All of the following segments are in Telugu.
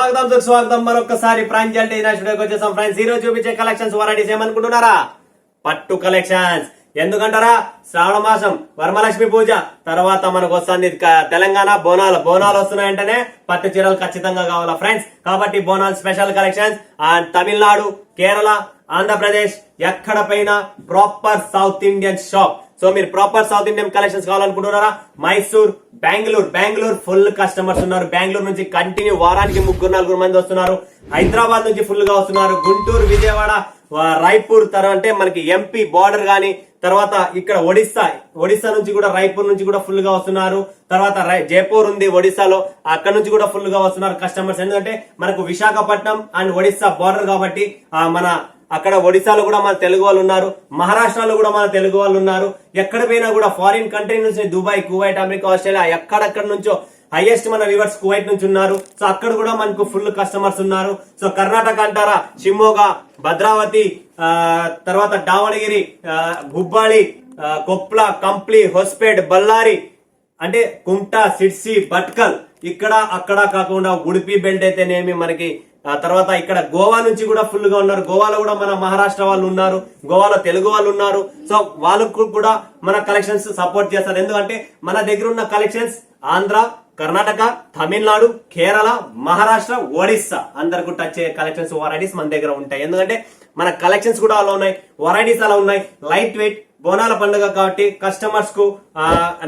స్వాగతం మరొకసారి ప్రాంజల్ స్టూడియోకి వచ్చేసాం ఫ్రెండ్స్. ఈ రోజు చూపించే కలెక్షన్స్ వెరైటీస్ ఏమనుకుంటున్నారా? పట్టు కలెక్షన్స్. ఎందుకంటారా, శ్రావణ మాసం, వరమలక్ష్మి పూజ తర్వాత మనకు వస్తుంది తెలంగాణ బోనాలు వస్తున్నాయంటేనే పట్టు చీరలు ఖచ్చితంగా కావాలా ఫ్రెండ్స్. కాబట్టి Bonalu special collections and Tamil Nadu, Kerala, Andhra Pradesh ఎక్కడ పైన proper south Indian shop. So మీరు ప్రాపర్ సౌత్ ఇండియన్ కలెక్షన్స్ కావాలనుకుంటున్నారా? మైసూర్, బెంగళూరు ఫుల్ కస్టమర్స్ ఉన్నారు. బెంగళూరు నుంచి కంటిన్యూ వారానికి 3-4 మంది వస్తున్నారు. హైదరాబాద్ నుంచి ఫుల్ గా వస్తున్నారు. గుంటూరు, విజయవాడ, రాయ్పూర్ తర్వాత అంటే మనకి ఎంపీ బార్డర్ గాని, తర్వాత ఇక్కడ ఒడిస్సా నుంచి కూడా, రాయ్పూర్ నుంచి కూడా ఫుల్ గా వస్తున్నారు. తర్వాత జైపూర్ ఉంది ఒడిస్సాలో, అక్కడ నుంచి కూడా ఫుల్ గా వస్తున్నారు కస్టమర్స్. ఎందుకంటే మనకు విశాఖపట్నం అండ్ ఒడిస్సా బార్డర్ కాబట్టి మన అక్కడ ఒడిశాలో కూడా మన తెలుగు వాళ్ళు ఉన్నారు. మహారాష్ట్రలో కూడా మన తెలుగు వాళ్ళు ఉన్నారు. ఎక్కడ పోయినా కూడా ఫారిన్ కంట్రీ నుంచి దుబాయ్, కువైట్, అమెరికా, ఆస్ట్రేలియా ఎక్కడెక్కడ నుంచో హైయెస్ట్ మన వ్యూవర్స్ కువైట్ నుంచి ఉన్నారు. సో అక్కడ కూడా మనకు ఫుల్ కస్టమర్స్ ఉన్నారు. సో కర్ణాటక అంటారా, షిమోగా, భద్రావతి, తర్వాత దావణగిరి, హుబ్బాళి, కొప్ల, కంప్లి, హొస్పేట్, బళ్ళారి అంటే కుంటా, సిడ్సి, భట్కల్ ఇక్కడ అక్కడ కాకుండా ఉడిపి బెల్ట్ అయితేనేమి మనకి, తర్వాత ఇక్కడ గోవా నుంచి కూడా ఫుల్ గా ఉన్నారు. గోవాలో కూడా మన మహారాష్ట్ర వాళ్ళు ఉన్నారు. గోవాలో తెలుగు వాళ్ళు ఉన్నారు. సో వాళ్ళకు కూడా మన కలెక్షన్స్ సపోర్ట్ చేస్తారు. ఎందుకంటే మన దగ్గర ఉన్న కలెక్షన్స్ ఆంధ్ర, కర్ణాటక, తమిళనాడు, కేరళ, మహారాష్ట్ర, ఒడిస్సా అందరికి టచ్ అయ్యే కలెక్షన్స్ వెరైటీస్ మన దగ్గర ఉంటాయి. ఎందుకంటే మన కలెక్షన్స్ కూడా అలా ఉన్నాయి, వెరైటీస్ అలా ఉన్నాయి. లైట్ వెయిట్ బోనాల పండుగ కాబట్టి కస్టమర్స్ కు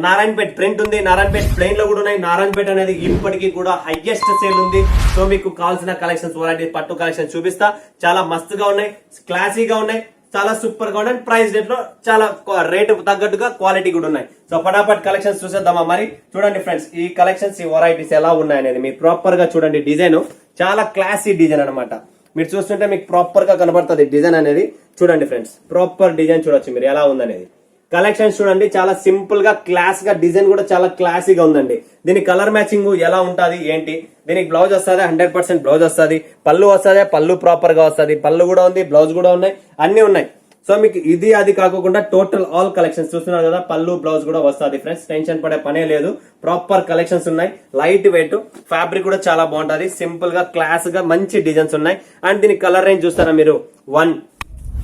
నారాయణపేట్ ప్రింట్ ఉంది, నారాయణపేట్ ప్లెయిన్ లో కూడా ఉన్నాయి. నారాయణపేట్ అనేది ఇప్పటికీ కూడా హైయెస్ట్ సేల్ ఉంది. సో మీకు కావాల్సిన కలెక్షన్స్ వెరైటీ పట్టు కలెక్షన్ చూపిస్తా. చాలా మస్తుగా ఉన్నాయి, క్లాసీగా ఉన్నాయి, చాలా సూపర్ గా ఉన్నాయి. ప్రైస్ రేట్ లో చాలా రేటు తగ్గట్టుగా క్వాలిటీ కూడా ఉన్నాయి. సో ఫటాఫట్ కలెక్షన్స్ చూసేద్దామా మరి. చూడండి ఫ్రెండ్స్, ఈ కలెక్షన్స్ ఈ వెరైటీస్ ఎలా ఉన్నాయి అనేది మీరు ప్రాపర్ గా చూడండి. డిజైన్ చాలా క్లాసీ డిజైన్ అనమాట. మీరు చూస్తుంటే మీకు ప్రాపర్ గా కనబడుతుంది డిజైన్ అనేది. చూడండి ఫ్రెండ్స్, ప్రాపర్ డిజైన్ చూడొచ్చు మీరు ఎలా ఉందనేది. కలెక్షన్స్ చూడండి, చాలా సింపుల్ గా క్లాస్ గా డిజైన్ కూడా చాలా క్లాసీగా ఉందండి. దీని కలర్ మ్యాచింగ్ ఎలా ఉంటది ఏంటి, దీనికి బ్లౌజ్ వస్తుంది, 100% బ్లౌజ్ వస్తుంది. పళ్ళు వస్తుంది, పళ్ళు ప్రాపర్ గా వస్తుంది. పళ్ళు కూడా ఉంది, బ్లౌజ్ కూడా ఉన్నాయి, అన్ని ఉన్నాయి. సో మీకు ఇది అది కాకుండా టోటల్ ఆల్ కలెక్షన్స్ చూస్తున్నారు కదా, పళ్ళు బ్లౌజ్ కూడా వస్తుంది ఫ్రెండ్స్. టెన్షన్ పడే పనే లేదు, ప్రాపర్ కలెక్షన్స్ ఉన్నాయి. లైట్ వెయిట్, ఫ్యాబ్రిక్ కూడా చాలా బాగుంటది. సింపుల్ గా క్లాస్ గా మంచి డిజైన్స్ ఉన్నాయి. అండ్ దీని కలర్ రేంజ్ చూస్తారా మీరు, 1,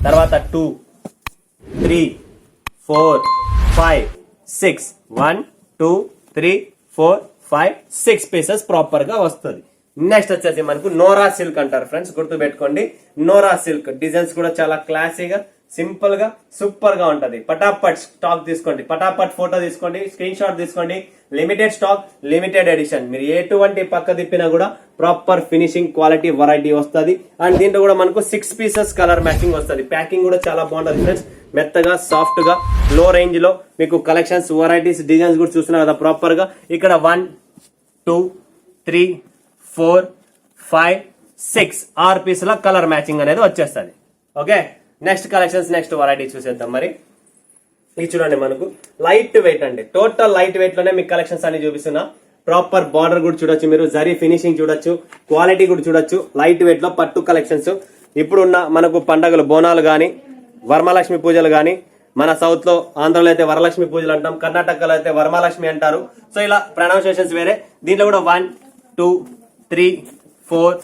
తర్వాత 2, 3, 4, 5, 6, 1, 2, 3, 4, 5, 6 పీసెస్ ప్రాపర్ గా వస్తుంది. నెక్స్ట్ వచ్చేసి మనకు నోరా సిల్క్ అంటారు ఫ్రెండ్స్, గుర్తు పెట్టుకోండి. నోరా సిల్క్ డిజైన్స్ కూడా చాలా క్లాసీగా, సింపుల్ గా, సూపర్ గా ఉంటది. పటాపట్ స్టాక్ తీసుకోండి, పటాపట్ ఫోటో తీసుకోండి, స్క్రీన్ షాట్ తీసుకోండి. Limited stock, limited edition. మీరు ఎటువంటి పక్క తిప్పినా కూడా ప్రాపర్ ఫినిషింగ్ క్వాలిటీ వెరైటీ వస్తుంది. అండ్ దీంట్లో కూడా మనకు 6 పీసెస్ కలర్ మ్యాచింగ్ వస్తుంది. ప్యాకింగ్ కూడా చాలా బాగుంటది ఫ్రెండ్స్, మెత్తగా, సాఫ్ట్ గా, లో రేంజ్ లో మీకు కలెక్షన్స్ వెరైటీస్ డిజైన్స్ కూడా చూస్తున్నారు కదా ప్రాపర్ గా. ఇక్కడ 1, 2, 3, 4, 5, 6 6 పీసుల కలర్ మ్యాచింగ్ అనేది వచ్చేస్తుంది. Okay, next collections, next variety చూసేద్దాం మరి. ఇది చూడండి, మనకు లైట్ వెయిట్ అండి. టోటల్ లైట్ వెయిట్ లోనే మీకు కలెక్షన్స్ అన్ని చూపిస్తున్నా. ప్రాపర్ బార్డర్ కూడా చూడొచ్చు మీరు, జరీ ఫినిషింగ్ చూడొచ్చు, క్వాలిటీ కూడా చూడొచ్చు. లైట్ వెయిట్ లో పట్టు కలెక్షన్స్. ఇప్పుడున్న మనకు పండగలు, బోనాలు గాని, వరమలక్ష్మి పూజలు గాని, మన సౌత్ లో ఆంధ్రలో అయితే వరలక్ష్మి పూజలు అంటాం, కర్ణాటకలో అయితే వరమలక్ష్మి అంటారు. సో ఇలా ప్రొనౌన్సియేషన్స్ వేరే. దీంట్లో కూడా 1, 2, 3, 4,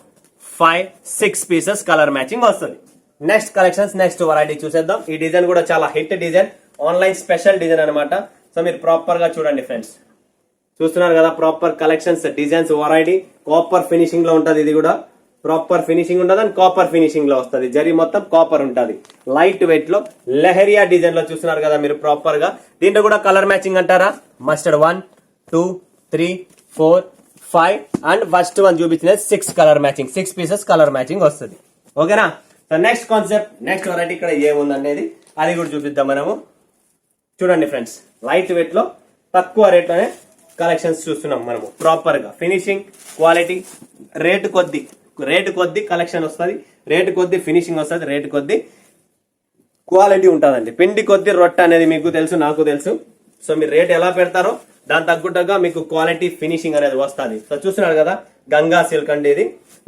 5, 6 పీసెస్ కలర్ మ్యాచింగ్ వస్తుంది. నెక్స్ట్ కలెక్షన్స్, నెక్స్ట్ వెరైటీ చూసేద్దాం. ఈ డిజైన్ కూడా చాలా hit design, online special design అనమాట. సో మీరు ప్రాపర్ గా చూడండి ఫ్రెండ్స్, చూస్తున్నారు కదా proper collections, designs, variety copper finishing లో ఉంటది. ఇది కూడా ప్రాపర్ ఫినిషింగ్ ఉంటది అండ్ కాపర్ ఫినిషింగ్ లో వస్తుంది. జరీ మొత్తం కాపర్ ఉంటది. లైట్ వెయిట్ లో లెహరియా డిజైన్ లో చూస్తున్నారు కదా మీరు ప్రాపర్ గా. దీంట్లో కూడా కలర్ మ్యాచింగ్ అంటారా, మస్టర్డ్ 1, 2, 3, 4, 5 అండ్ ఫస్ట్ వన్ చూపించిన 6 colour matching, 6 pieces colour matching వస్తుంది. ఓకేనా. So next concept, next variety ఇక్కడ ఏముంది అనేది అది కూడా చూపిద్దాం మనము. చూడండి ఫ్రెండ్స్, లైట్ వెయిట్ లో తక్కువ రేట్ లోనే కలెక్షన్స్ చూస్తున్నాం మనము. ప్రాపర్ గా ఫినిషింగ్, క్వాలిటీ, రేటు కొద్ది కలెక్షన్ వస్తుంది, రేటు కొద్ది ఫినిషింగ్ వస్తుంది, రేటు కొద్ది క్వాలిటీ ఉంటుందండి. పిండి కొద్ది రొట్టె అనేది మీకు తెలుసు, నాకు తెలుసు. సో మీరు రేట్ ఎలా పెడతారో దాని తగ్గట్టుగా మీకు క్వాలిటీ, ఫినిషింగ్ అనేది వస్తుంది. సో చూస్తున్నారు కదా, గంగా సిల్క్ అండి. ఇది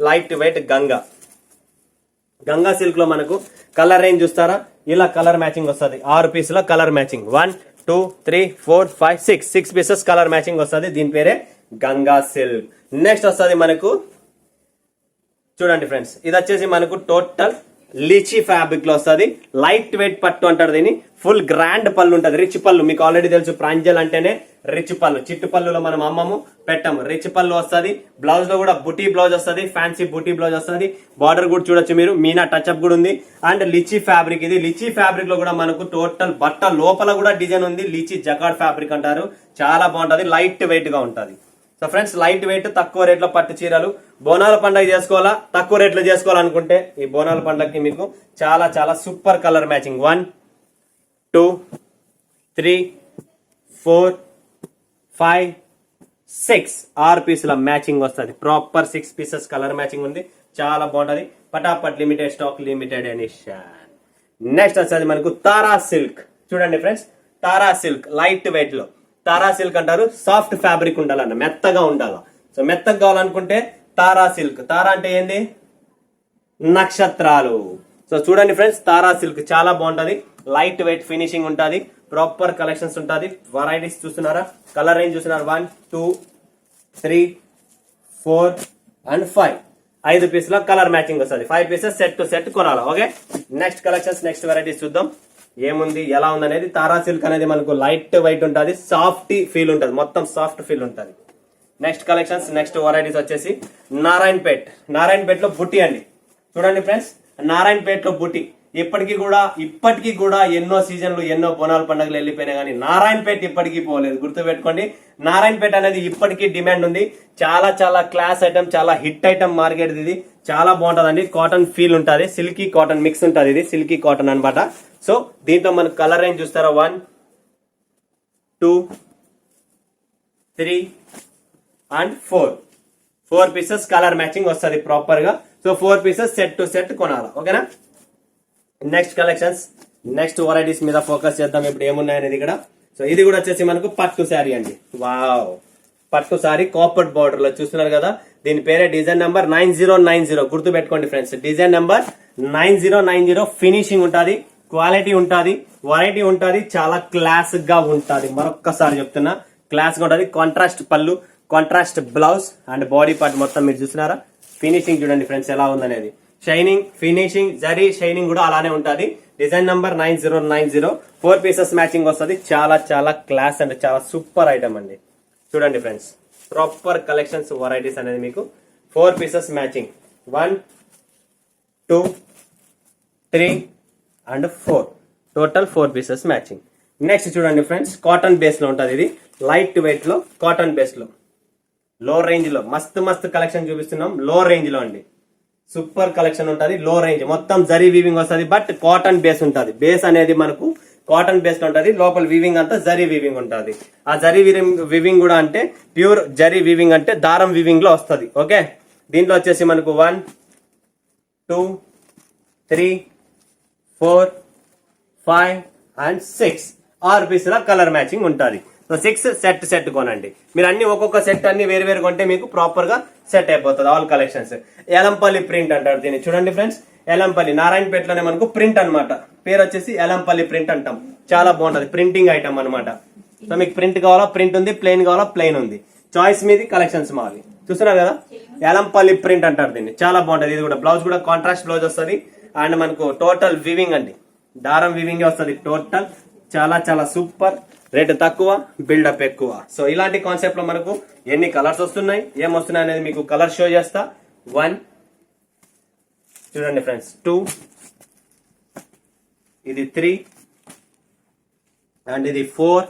లైట్ వెయిట్ గంగా సిల్క్ లో మనకు కలర్ రేంజ్ చూస్తారా, ఇలా కలర్ మ్యాచింగ్ వస్తుంది. 6 పీసుల colour matching, 1, 2, 3, 4, 5, 6 pieces colour matching వస్తుంది. దీని పేరే గంగా సిల్క్. నెక్స్ట్ వస్తుంది మనకు చూడండి ఫ్రెండ్స్, ఇది వచ్చేసి మనకు టోటల్ లీచీ ఫ్యాబ్రిక్ లో వస్తుంది. లైట్ వెయిట్ పట్టు అంటారు దీన్ని. ఫుల్ గ్రాండ్ పళ్ళు ఉంటది, రిచ్ పళ్ళు. మీకు ఆల్రెడీ తెలుసు ప్రాంజల్ అంటేనే రిచ్ పళ్ళు. చిట్టు పళ్ళులో మనం అమ్మము పెట్టము, రిచ్ పళ్ళు వస్తుంది. బ్లౌజ్ లో కూడా బుటీ బ్లౌజ్ వస్తుంది, ఫ్యాన్సీ బుటీ బ్లౌజ్ వస్తుంది. బార్డర్ కూడా చూడొచ్చు మీరు, మీనా టచ్ అప్ కూడా ఉంది. అండ్ లిచీ ఫ్యాబ్రిక్ ఇది. లిచీ ఫ్యాబ్రిక్ లో కూడా మనకు టోటల్ బట్ట లోపల కూడా డిజైన్ ఉంది. లిచీ జకార్డ్ ఫ్యాబ్రిక్ అంటారు, చాలా బాగుంటది, లైట్ వెయిట్ గా ఉంటది. సో ఫ్రెండ్స్, లైట్ వెయిట్ తక్కువ రేట్లో పట్టు చీరలు బోనాల పండుగ చేసుకోవాలా, తక్కువ రేట్లో చేసుకోవాలనుకుంటే ఈ బోనాల పండుగకి మీకు చాలా చాలా సూపర్ కలర్ మ్యాచింగ్. 1 2 3 4 5 6 6 పీసుల మ్యాచింగ్ వస్తుంది. ప్రాపర్ 6 పీసెస్ కలర్ మ్యాచింగ్ ఉంది, చాలా బాగుంటది. పటాపట్ limited stock, limited edition. Next వచ్చేది మనకు తారా సిల్క్. చూడండి friends, Tara silk light weight లో. తారా సిల్క్ అంటారు, సాఫ్ట్ ఫ్యాబ్రిక్ ఉండాలన్న, మెత్తగా ఉండాల. సో మెత్తగా కావాలనుకుంటే తారా సిల్క్. తారా అంటే ఏంది? నక్షత్రాలు. సో చూడండి ఫ్రెండ్స్, తారా సిల్క్ చాలా బాగుంటది, లైట్ వెయిట్ ఫినిషింగ్ ఉంటది, ప్రాపర్ కలెక్షన్స్ ఉంటది. వెరైటీస్ చూస్తున్నారా, కలర్ రేంజ్ చూస్తున్నారా? 1 2 3 4 అండ్ 5. 5 పీసుల కలర్ మ్యాచింగ్ వస్తుంది. 5 పీసెస్ సెట్ టు సెట్ కొనాలి. Okay, next collections, next varieties చూద్దాం ఏముంది ఎలా ఉంది అనేది. తారా సిల్క్ అనేది మనకు లైట్ వెయిట్ ఉంటుంది, సాఫ్ట్ ఫీల్ ఉంటుంది, మొత్తం సాఫ్ట్ ఫీల్ ఉంటుంది. నెక్స్ట్ కలెక్షన్స్, నెక్స్ట్ వెరైటీస్ వచ్చేసి నారాయణపేట్. నారాయణపేట్ లో బుట్టి అండి. చూడండి ఫ్రెండ్స్, నారాయణపేట్ లో బుట్టి. ఇప్పటికీ కూడా ఎన్నో సీజన్లు, ఎన్నో బోనాల పండుగలు వెళ్ళిపోయినా కానీ నారాయణపేట ఇప్పటికీ పోలేదు. గుర్తుపెట్టుకోండి, నారాయణపేట అనేది ఇప్పటికీ డిమాండ్ ఉంది. చాలా చాలా క్లాస్ ఐటమ్, చాలా హిట్ ఐటమ్ మార్కెట్ ఇది. చాలా బాగుంటదండి, కాటన్ ఫీల్ ఉంటుంది, సిల్కీ కాటన్ మిక్స్ ఉంటుంది. ఇది సిల్కీ కాటన్ అనమాట. సో దీంట్లో మనకు కలర్ రేంజ్ చూస్తారా? 1 2 3 అండ్ 4 పీసెస్ కలర్ మ్యాచింగ్ వస్తుంది ప్రాపర్ గా. So 4 pieces set to set కొనాలి. ఓకేనా? నెక్స్ట్ కలెక్షన్స్, నెక్స్ట్ వెరైటీస్ మీద ఫోకస్ చేద్దాం. ఇప్పుడు ఏమున్నాయనేది ఇక్కడ. సో ఇది కూడా వచ్చేసి మనకు పట్టు శారీ అండి. వావ్, పట్టు శారీ కాపర్ బార్డర్ లో చూస్తున్నారు కదా. దీని పేరే డిజైన్ నెంబర్ 9090. గుర్తు పెట్టుకోండి ఫ్రెండ్స్, డిజైన్ నెంబర్ 9090. ఫినిషింగ్ ఉంటుంది, క్వాలిటీ ఉంటుంది, వెరైటీ ఉంటుంది, చాలా క్లాస్ గా ఉంటుంది. మరొక్కసారి చెప్తున్నా, క్లాస్ గా ఉంటుంది. కాంట్రాస్ట్ పళ్ళు, contrast blouse and body part మొత్తం మీరు చూస్తున్నారా. ఫినిషింగ్ చూడండి ఫ్రెండ్స్ ఎలా ఉందనేది. షైనింగ్, ఫినిషింగ్, జరీ షైనింగ్ కూడా అలానే ఉంటుంది. Design number 9090. 4 పీసెస్ మ్యాచింగ్ వస్తుంది. చాలా చాలా క్లాస్ అండ్ చాలా సూపర్ ఐటమ్ అండి. చూడండి ఫ్రెండ్స్, ప్రాపర్ కలెక్షన్స్, వెరైటీస్ అనేది మీకు 4 pieces matching. 1 2 3 and 4. Total 4 pieces matching. Next చూడండి ఫ్రెండ్స్, కాటన్ బేస్ లో ఉంటుంది. ఇది లైట్ వెయిట్ లో కాటన్ బేస్ లో, లో రేంజ్ లో మస్తు కలెక్షన్ చూపిస్తున్నాం. లో రేంజ్ లో అండి, సూపర్ కలెక్షన్ ఉంటుంది. లో రేంజ్ మొత్తం జరీ వీవింగ్ వస్తుంది, బట్ కాటన్ బేస్ ఉంటుంది. బేస్ అనేది మనకు కాటన్ బేస్ ఉంటుంది, లోపల వీవింగ్ అంతా జరీ వీవింగ్ ఉంటుంది. ఆ జరీ వీవింగ్ కూడా అంటే ప్యూర్ జరీ వీవింగ్, అంటే దారం వీవింగ్ లో వస్తుంది. ఓకే, దీంట్లో వచ్చేసి మనకు 1 2 3 4 5 అండ్ 6 6 పీసుల కలర్ మ్యాచింగ్ ఉంటుంది. సో 6 సెట్ కొనండి. మీరు అన్ని ఒక్కొక్క సెట్ అన్ని వేరు కొంటే మీకు ప్రాపర్ గా సెట్ అయిపోతుంది. All collections. ఎలంపల్లి ప్రింట్ అంటారు దీన్ని. చూడండి ఫ్రెండ్స్, ఎలంపల్లి నారాయణపేటలోనే మనకు ప్రింట్ అన్నమాట. పేరు వచ్చేసి ఎలంపల్లి ప్రింట్ అంటాం. చాలా బాగుంటది, ప్రింటింగ్ ఐటమ్ అన్నమాట. సో మీకు ప్రింట్ కావాలా ప్రింట్ ఉంది, ప్లెయిన్ కావాలా ప్లెయిన్ ఉంది. చాయిస్ మీది, కలెక్షన్స్ మావి. చూస్తున్నారు కదా, ఎలంపల్లి ప్రింట్ అంటారు దీన్ని. చాలా బాగుంటది. ఇది కూడా బ్లౌజ్ కూడా కాంట్రాస్ట్ బ్లౌజ్ వస్తుంది. అండ్ మనకు టోటల్ వీవింగ్ అండి, దారం వీవింగ్ వస్తుంది టోటల్. చాలా చాలా సూపర్. రేట్ తక్కువ, బిల్డప్ ఎక్కువ. సో ఇలాంటి కాన్సెప్ట్ లో మనకు ఎన్ని కలర్స్ వస్తున్నాయి, ఏమొస్తున్నాయి అనేది మీకు కలర్ షో చేస్తా. 1 చూడండి ఫ్రెండ్స్, 2 ఇది 3 అండ్ ఇది 4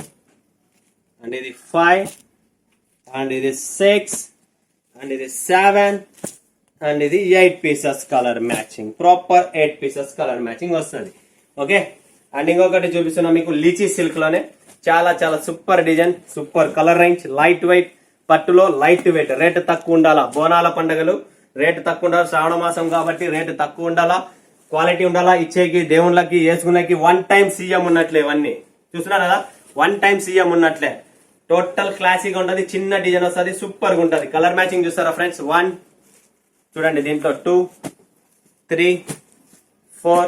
అండ్ ఇది 5 అండ్ ఇది 6 అండ్ ఇది 7 అండ్ ఇది 8 pieces colour matching. Proper 8 pieces colour matching వస్తుంది. ఓకే, అండ్ ఇంకొకటి చూపిస్తున్నా మీకు లీచీ సిల్క్ లోనే. చాలా చాలా super design, super colour range, light weight పట్టులో లైట్ వెయిట్. రేటు తక్కువ ఉండాలా, బోనాల పండుగలు రేటు తక్కువ ఉండాలి. శ్రావణ మాసం కాబట్టి రేటు తక్కువ ఉండాలా, క్వాలిటీ ఉండాలా. ఇచ్చేకి దేవుళ్ళకి వేసుకునేకి 1 టైం సీఎం ఉన్నట్లే. ఇవన్నీ చూస్తున్నారు కదా, 1 టైం సీఎం ఉన్నట్లే. టోటల్ క్లాసిక్ ఉంటది, చిన్న డిజైన్ వస్తుంది, సూపర్ గా ఉంటది. కలర్ మ్యాచింగ్ చూస్తారా ఫ్రెండ్స్? 1 చూడండి, దీంట్లో 2 3 4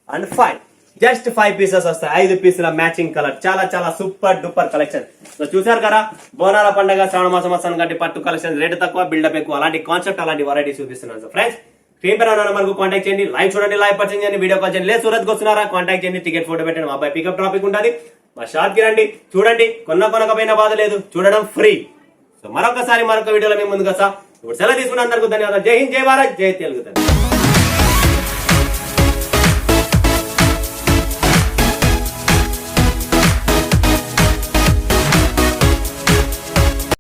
అండ్ 5. జస్ట్ 5 పీసెస్ వస్తాయి. 5 పీసుల మ్యాచింగ్ కలర్. చాలా చాలా సూపర్ డూపర్ కలెక్షన్. సో చూసారు కదా, బోనాల పండుగ శ్రావణ మాసం వస్తాను కాబట్టి పట్టు కలెక్షన్ రేటు తక్కువ, బిల్డప్ ఎక్కువ. అలాంటి కాన్సెప్ట్, అలాంటి వెరైటీ చూపిస్తున్నాను. సో ఫ్రెండ్స్, స్క్రీన్ పైన ఉన్న మనకు కాంటాక్ట్ చేయండి, లైవ్ చూడండి, లైవ్ పర్చేజ్ చేయండి, వీడియో కాల్ చేయండి. లేదు సూరత్ వస్తున్నారా కాంటాక్ట్ చేయండి, టికెట్ ఫోటో పెట్టండి, మా అబ్బాయి పికప్ ట్రాఫిక్ ఉంటుంది. మా షాప్ కి రండి, చూడండి, కొనకపోయినా బాధ లేదు, చూడడం ఫ్రీ. సో మరొక వీడియోలో మేము ముందుకు వస్తా. ఇప్పుడు సెలవు తీసుకున్న అందరికీ ధన్యవాదాలు. జై హింద్, జై భారత్, జై తెలుగు.